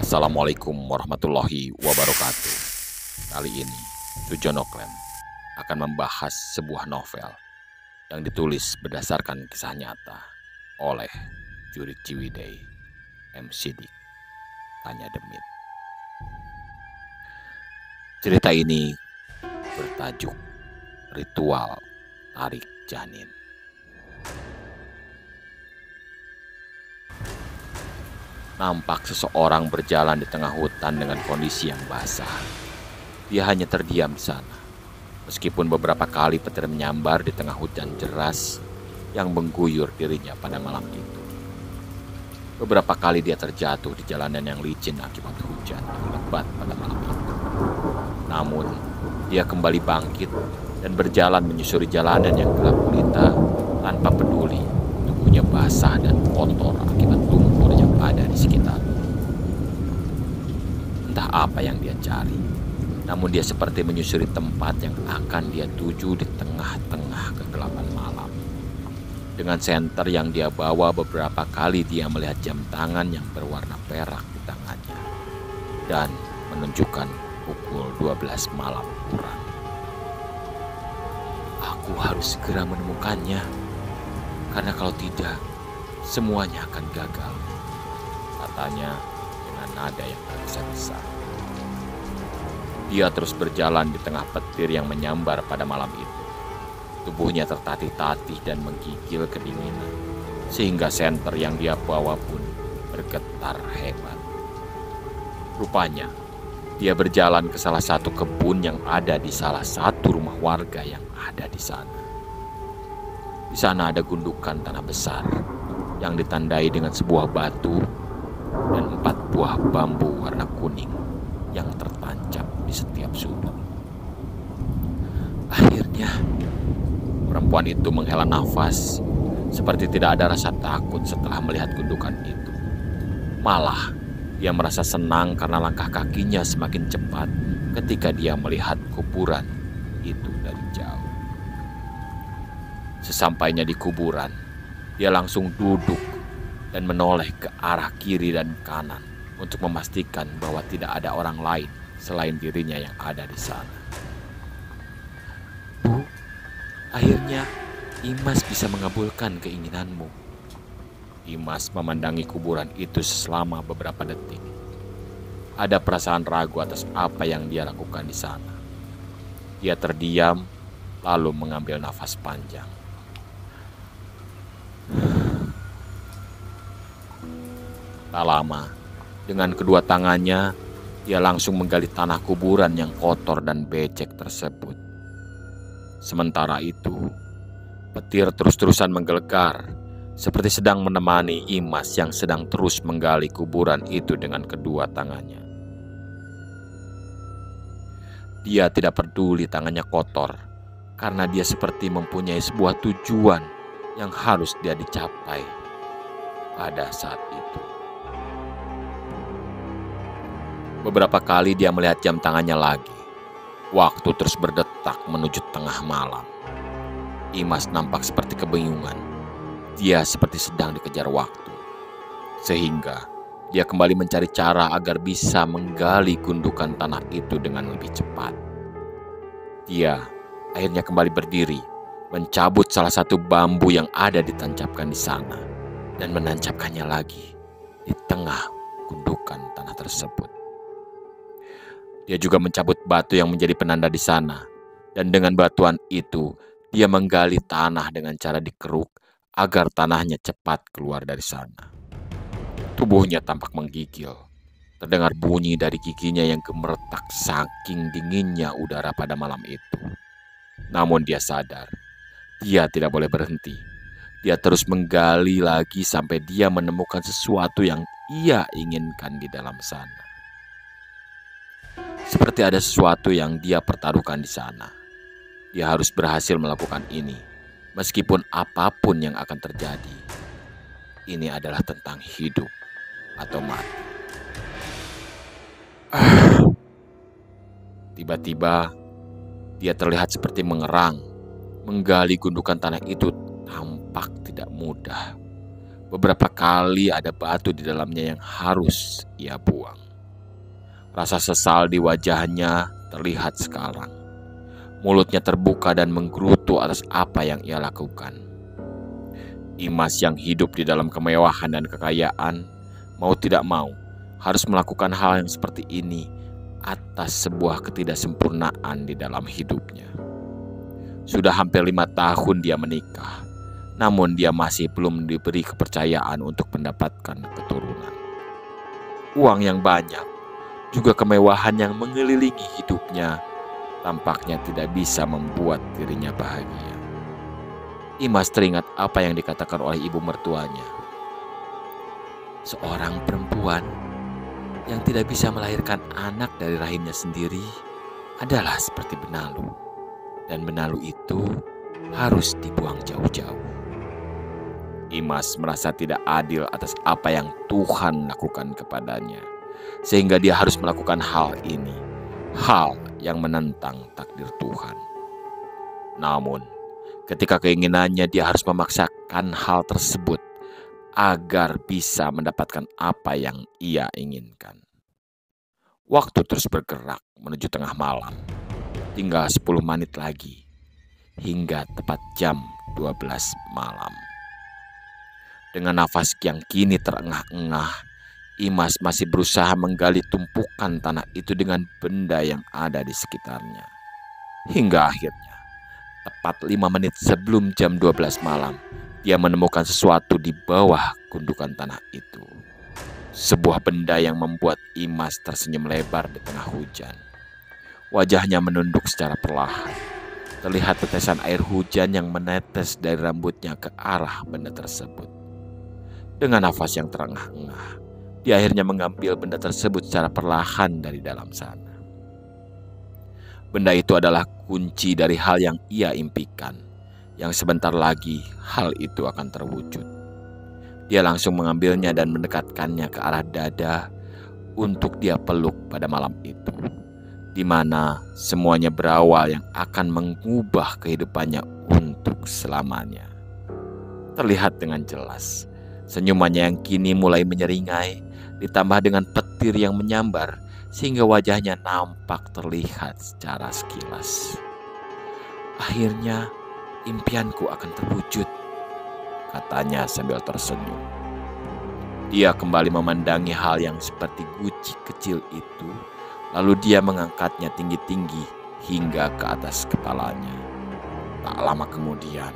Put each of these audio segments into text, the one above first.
Assalamualaikum warahmatullahi wabarakatuh. Kali ini, Sujono Clan akan membahas sebuah novel yang ditulis berdasarkan kisah nyata oleh Jurid Ciwidey, M. Sidik, Tanya Demit. Cerita ini bertajuk Ritual Tarik Janin. Nampak seseorang berjalan di tengah hutan dengan kondisi yang basah. Dia hanya terdiam di sana, meskipun beberapa kali petir menyambar di tengah hujan deras yang mengguyur dirinya pada malam itu. Beberapa kali dia terjatuh di jalanan yang licin akibat hujan yang lebat pada malam itu. Namun, dia kembali bangkit dan berjalan menyusuri jalanan yang gelap gulita tanpa peduli tubuhnya basah dan kotor akibat lumpur yang ada di sekitar. Entah apa yang dia cari, namun dia seperti menyusuri tempat yang akan dia tuju di tengah-tengah kegelapan malam. Dengan senter yang dia bawa, beberapa kali dia melihat jam tangan yang berwarna perak di tangannya dan menunjukkan pukul 12 malam kurang. Aku harus segera menemukannya, karena kalau tidak, semuanya akan gagal, katanya dengan nada yang tergesa-gesa. Dia terus berjalan di tengah petir yang menyambar pada malam itu. Tubuhnya tertatih-tatih dan menggigil kedinginan, sehingga senter yang dia bawa pun bergetar hebat. Rupanya, dia berjalan ke salah satu kebun yang ada di salah satu rumah warga yang ada di sana. Di sana ada gundukan tanah besar yang ditandai dengan sebuah batu dan 4 buah bambu warna kuning yang tertancap di setiap sudut. Akhirnya, perempuan itu menghela nafas seperti tidak ada rasa takut setelah melihat gundukan itu. Malah, dia merasa senang karena langkah kakinya semakin cepat ketika dia melihat kuburan itu dari jauh. Sesampainya di kuburan, dia langsung duduk dan menoleh ke arah kiri dan kanan untuk memastikan bahwa tidak ada orang lain selain dirinya yang ada di sana. Bu, akhirnya Imas bisa mengabulkan keinginanmu. Imas memandangi kuburan itu selama beberapa detik. Ada perasaan ragu atas apa yang dia lakukan di sana. Dia terdiam, lalu mengambil nafas panjang. Tak lama, dengan kedua tangannya, dia langsung menggali tanah kuburan yang kotor dan becek tersebut. Sementara itu, petir terus-terusan menggelegar, seperti sedang menemani Imas yang sedang terus menggali kuburan itu dengan kedua tangannya. Dia tidak peduli tangannya kotor, karena dia seperti mempunyai sebuah tujuan yang harus dia dicapai pada saat itu. Beberapa kali dia melihat jam tangannya lagi. Waktu terus berdetak menuju tengah malam. Imas nampak seperti kebingungan. Dia seperti sedang dikejar waktu. Sehingga dia kembali mencari cara agar bisa menggali gundukan tanah itu dengan lebih cepat. Dia akhirnya kembali berdiri, mencabut salah satu bambu yang ada ditancapkan di sana dan menancapkannya lagi di tengah gundukan tanah tersebut. Dia juga mencabut batu yang menjadi penanda di sana, dan dengan batuan itu dia menggali tanah dengan cara dikeruk agar tanahnya cepat keluar dari sana. Tubuhnya tampak menggigil. Terdengar bunyi dari giginya yang gemeretak saking dinginnya udara pada malam itu. Namun dia sadar, dia tidak boleh berhenti. Dia terus menggali lagi sampai dia menemukan sesuatu yang ia inginkan di dalam sana. Seperti ada sesuatu yang dia pertaruhkan di sana. Dia harus berhasil melakukan ini, meskipun apapun yang akan terjadi. Ini adalah tentang hidup atau mati. Tiba-tiba, dia terlihat seperti mengerang. Menggali gundukan tanah itu tampak tidak mudah. Beberapa kali ada batu di dalamnya yang harus ia buang. Rasa sesal di wajahnya terlihat sekarang. Mulutnya terbuka dan menggerutu atas apa yang ia lakukan. Imas yang hidup di dalam kemewahan dan kekayaan, mau tidak mau, harus melakukan hal yang seperti ini atas sebuah ketidaksempurnaan di dalam hidupnya. Sudah hampir 5 tahun dia menikah, namun dia masih belum diberi kepercayaan untuk mendapatkan keturunan. Uang yang banyak, juga kemewahan yang mengelilingi hidupnya, tampaknya tidak bisa membuat dirinya bahagia. Imas teringat apa yang dikatakan oleh ibu mertuanya. Seorang perempuan yang tidak bisa melahirkan anak dari rahimnya sendiri adalah seperti benalu, dan benalu itu harus dibuang jauh-jauh. Imas merasa tidak adil atas apa yang Tuhan lakukan kepadanya, sehingga dia harus melakukan hal ini, hal yang menentang takdir Tuhan. Namun, ketika keinginannya, dia harus memaksakan hal tersebut agar bisa mendapatkan apa yang ia inginkan. Waktu terus bergerak menuju tengah malam. Tinggal 10 menit lagi hingga tepat jam 12 malam. Dengan nafas yang kini terengah-engah, Imas masih berusaha menggali tumpukan tanah itu dengan benda yang ada di sekitarnya. Hingga akhirnya, tepat 5 menit sebelum jam 12 malam, dia menemukan sesuatu di bawah gundukan tanah itu. Sebuah benda yang membuat Imas tersenyum lebar di tengah hujan. Wajahnya menunduk secara perlahan. Terlihat tetesan air hujan yang menetes dari rambutnya ke arah benda tersebut. Dengan nafas yang terengah-engah, dia akhirnya mengambil benda tersebut secara perlahan dari dalam sana. Benda itu adalah kunci dari hal yang ia impikan, yang sebentar lagi hal itu akan terwujud. Dia langsung mengambilnya dan mendekatkannya ke arah dada untuk dia peluk pada malam itu, di mana semuanya berawal yang akan mengubah kehidupannya untuk selamanya. Terlihat dengan jelas, senyumannya yang kini mulai menyeringai, ditambah dengan petir yang menyambar, sehingga wajahnya nampak terlihat secara sekilas. Akhirnya impianku akan terwujud, katanya sambil tersenyum. Dia kembali memandangi hal yang seperti guci kecil itu, lalu dia mengangkatnya tinggi-tinggi hingga ke atas kepalanya. Tak lama kemudian,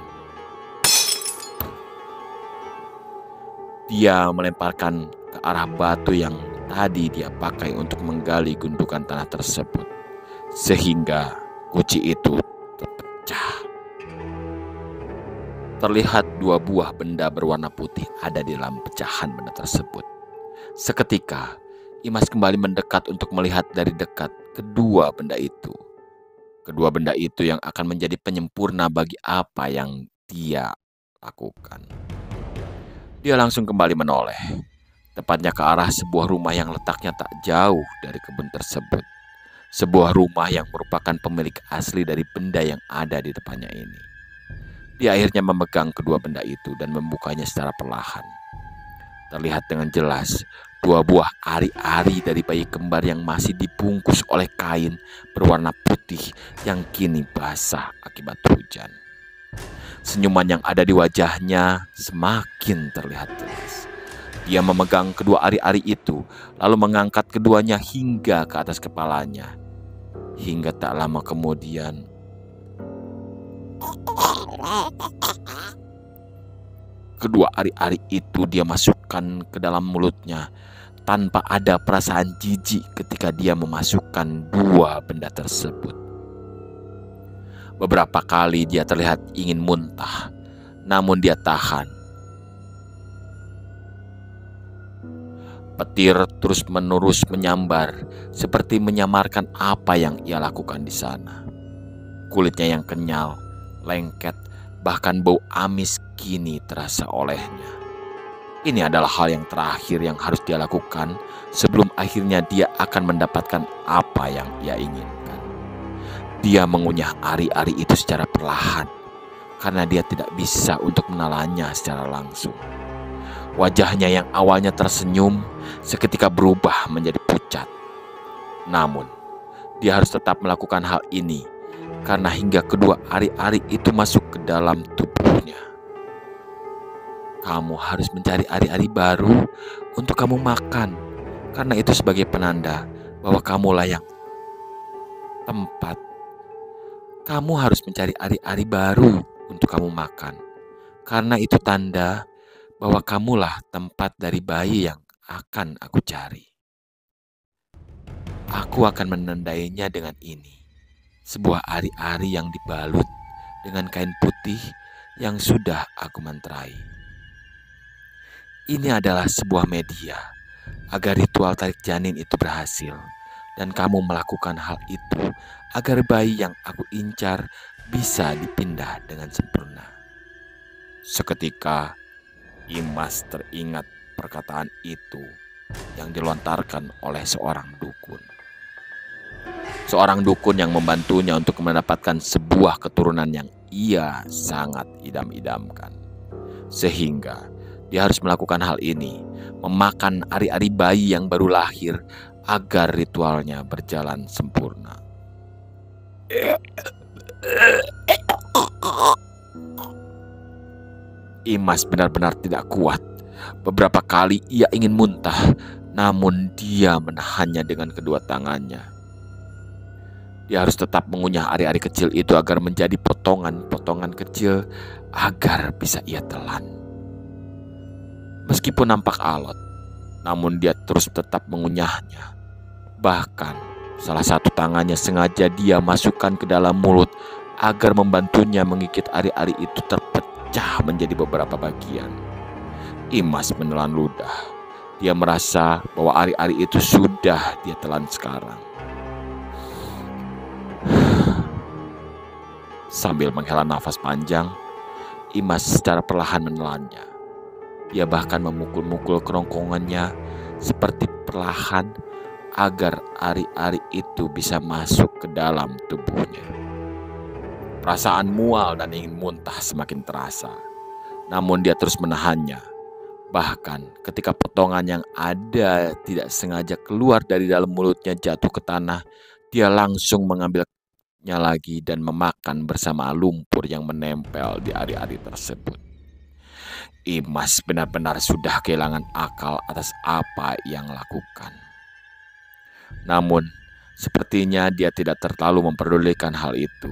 dia melemparkan ke arah batu yang tadi dia pakai untuk menggali gundukan tanah tersebut, sehingga guci itu terpecah. Terlihat 2 buah benda berwarna putih ada di dalam pecahan benda tersebut. Seketika, Imas kembali mendekat untuk melihat dari dekat kedua benda itu. Kedua benda itu yang akan menjadi penyempurna bagi apa yang dia lakukan. Dia langsung kembali menoleh, tepatnya ke arah sebuah rumah yang letaknya tak jauh dari kebun tersebut. Sebuah rumah yang merupakan pemilik asli dari benda yang ada di depannya ini. Dia akhirnya memegang kedua benda itu dan membukanya secara perlahan. Terlihat dengan jelas 2 buah ari-ari dari bayi kembar yang masih dibungkus oleh kain berwarna putih yang kini basah akibat hujan. Senyuman yang ada di wajahnya semakin terlihat jelas. Dia memegang kedua ari-ari itu, lalu mengangkat keduanya hingga ke atas kepalanya. Hingga tak lama kemudian, kedua ari-ari itu dia masukkan ke dalam mulutnya tanpa ada perasaan jijik ketika dia memasukkan 2 benda tersebut. Beberapa kali dia terlihat ingin muntah, namun dia tahan. Petir terus-menerus menyambar, seperti menyamarkan apa yang ia lakukan di sana. Kulitnya yang kenyal, lengket, bahkan bau amis kini terasa olehnya. Ini adalah hal yang terakhir yang harus dia lakukan sebelum akhirnya dia akan mendapatkan apa yang ia inginkan. Dia mengunyah ari-ari itu secara perlahan, karena dia tidak bisa untuk menelannya secara langsung. Wajahnya yang awalnya tersenyum, seketika berubah menjadi pucat. Namun, dia harus tetap melakukan hal ini karena hingga kedua ari-ari itu masuk ke dalam tubuhnya. Kamu harus mencari ari-ari baru untuk kamu makan, karena itu sebagai penanda bahwa kamulah yang tempat. Kamu harus mencari ari-ari baru untuk kamu makan, karena itu tanda bahwa kamulah tempat dari bayi yang akan aku cari. Aku akan menandainya dengan ini, sebuah ari-ari yang dibalut dengan kain putih yang sudah aku mantrai. Ini adalah sebuah media agar ritual tarik janin itu berhasil, dan kamu melakukan hal itu agar bayi yang aku incar bisa dipindah dengan sempurna. Seketika Imas teringat perkataan itu yang dilontarkan oleh seorang dukun. Seorang dukun yang membantunya untuk mendapatkan sebuah keturunan yang ia sangat idam-idamkan. Sehingga dia harus melakukan hal ini, memakan ari-ari bayi yang baru lahir agar ritualnya berjalan sempurna. Imas benar-benar tidak kuat. Beberapa kali ia ingin muntah, namun dia menahannya dengan kedua tangannya. Dia harus tetap mengunyah ari-ari kecil itu agar menjadi potongan-potongan kecil agar bisa ia telan. Meskipun nampak alot, namun dia terus tetap mengunyahnya. Bahkan salah satu tangannya sengaja dia masukkan ke dalam mulut agar membantunya mengikit ari-ari itu terpecah menjadi beberapa bagian. Imas menelan ludah. Dia merasa bahwa ari-ari itu sudah dia telan sekarang. Sambil menghela nafas panjang, Imas secara perlahan menelannya. Dia bahkan memukul-mukul kerongkongannya seperti perlahan agar ari-ari itu bisa masuk ke dalam tubuhnya. Perasaan mual dan ingin muntah semakin terasa, namun dia terus menahannya. Bahkan ketika potongan yang ada tidak sengaja keluar dari dalam mulutnya jatuh ke tanah, dia langsung mengambilnya lagi dan memakan bersama lumpur yang menempel di ari-ari tersebut. Imas benar-benar sudah kehilangan akal atas apa yang lakukan. Namun, sepertinya dia tidak terlalu memperdulikan hal itu.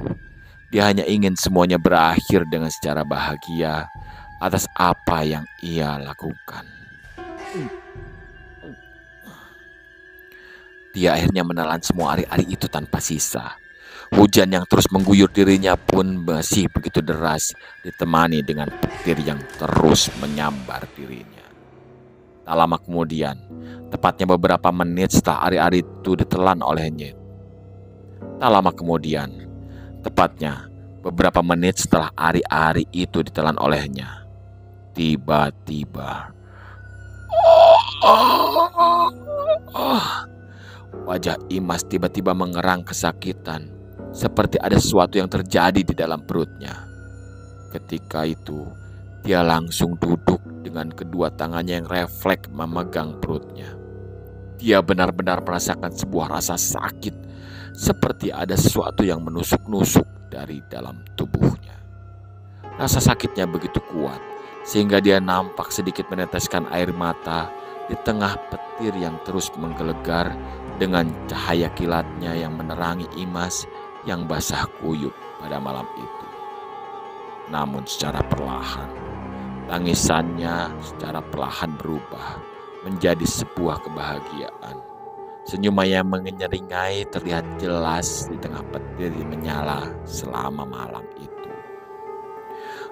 Dia hanya ingin semuanya berakhir dengan secara bahagia atas apa yang ia lakukan. Dia akhirnya menelan semua ari-ari itu tanpa sisa. Hujan yang terus mengguyur dirinya pun masih begitu deras, ditemani dengan petir yang terus menyambar dirinya. Tak lama kemudian, tepatnya beberapa menit setelah ari-ari itu ditelan olehnya. Tak lama kemudian, tepatnya beberapa menit setelah ari-ari itu ditelan olehnya, tiba-tiba wajah Imas tiba-tiba mengerang kesakitan, seperti ada sesuatu yang terjadi di dalam perutnya. Ketika itu, dia langsung duduk dengan kedua tangannya yang refleks memegang perutnya. Dia benar-benar merasakan sebuah rasa sakit, seperti ada sesuatu yang menusuk-nusuk dari dalam tubuhnya. Rasa sakitnya begitu kuat, sehingga dia nampak sedikit meneteskan air mata di tengah petir yang terus menggelegar dengan cahaya kilatnya yang menerangi Imas yang basah kuyup pada malam itu. Namun secara perlahan, tangisannya secara perlahan berubah menjadi sebuah kebahagiaan. Senyumannya menyeringai terlihat jelas di tengah petir yang menyala selama malam itu.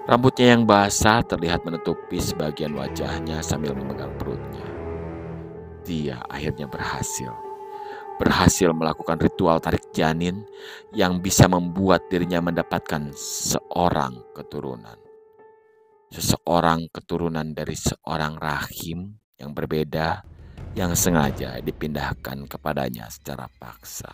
Rambutnya yang basah terlihat menutupi sebagian wajahnya sambil memegang perutnya. Dia akhirnya berhasil melakukan ritual tarik janin yang bisa membuat dirinya mendapatkan seorang keturunan. Seseorang keturunan dari seorang rahim yang berbeda yang sengaja dipindahkan kepadanya secara paksa.